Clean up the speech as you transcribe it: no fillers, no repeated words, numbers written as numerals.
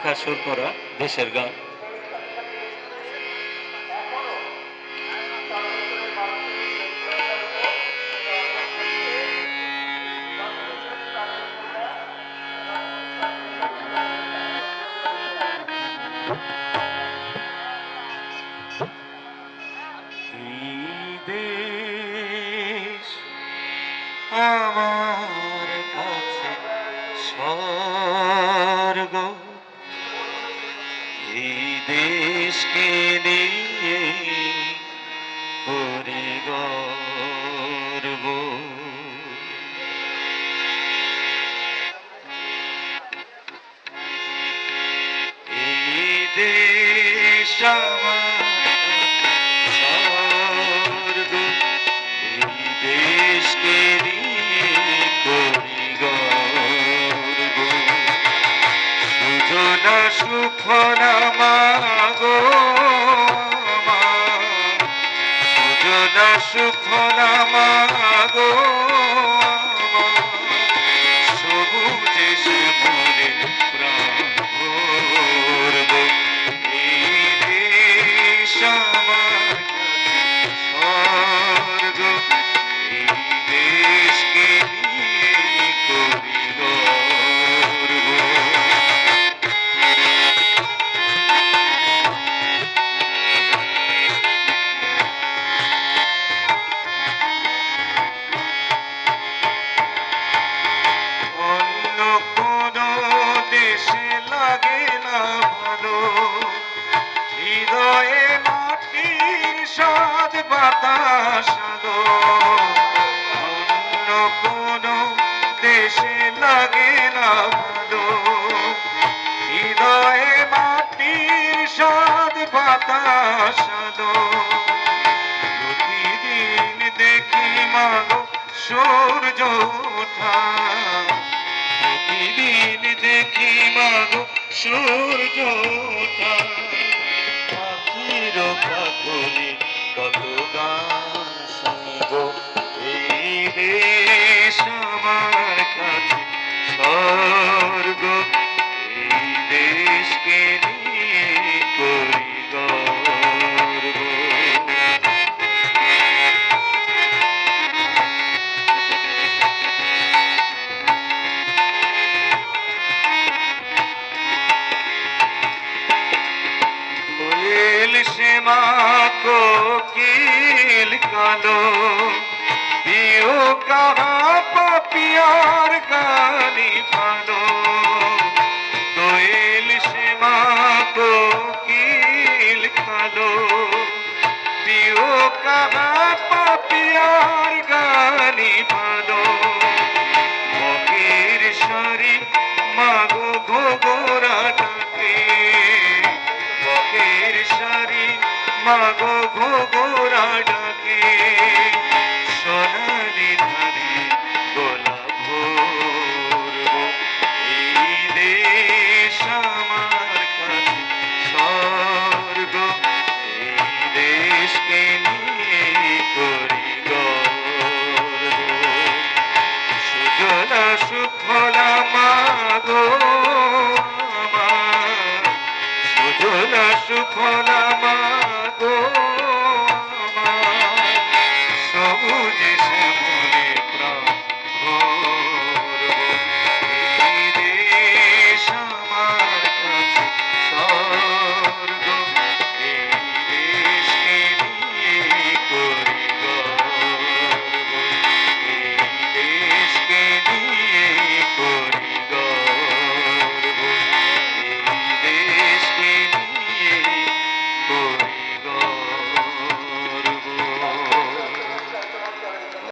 লেখা সুর করা দেশের গান। আমার কাছে স্বর্গ, এই দেশকে নিয়ে করি গর্ব। এই দেশ আমার স্বর্গ, এই দেশকে সুফলা মাগো সুজলা সুফলা মাগো সবুজে শ্যামলে প্রাণ ভরব। এই দেশ আমার স্বর্গ, এই দেশকে নিয়ে করি গর্ব। লাগে না ভালো, হৃদয়ে মাটির স্বাদ বাতাস আলো। অন্য কোনো দেশে লাগে না ভালো, হৃদয়ে মাটির স্বাদ বাতাস আলো। প্রতিদিন দেখি মাগো সূর্য ওঠা, প্রতিদিন দেখি মাগো সূর্য ওঠা। পাখির কাকলি কত গান শুনব। এই দেশ আমার কাছে স্বর্গ, এই দেশকে নিয়ে করি গর্ব। শ্যামা কোকিল কালো, দিও কাহা পাপিয়ার গানি ভালো। দোয়েল শ্যামা কোকিল কালো, দিও কাহা পাপিয়ার গানি ভালো। মগের সারি মাগো ঘোগরা ডাকে, মগের সারি মাগো ঘোগরা ডাকে। সোনালি ধানে গোলাপ ভরব। এই দেশ আমার কাছে স্বর্গ, এই দেশকে নিয়ে করি গর্ব। সুজলা সুফলা মাগো আমার, সুজলা সুফলা মাগো।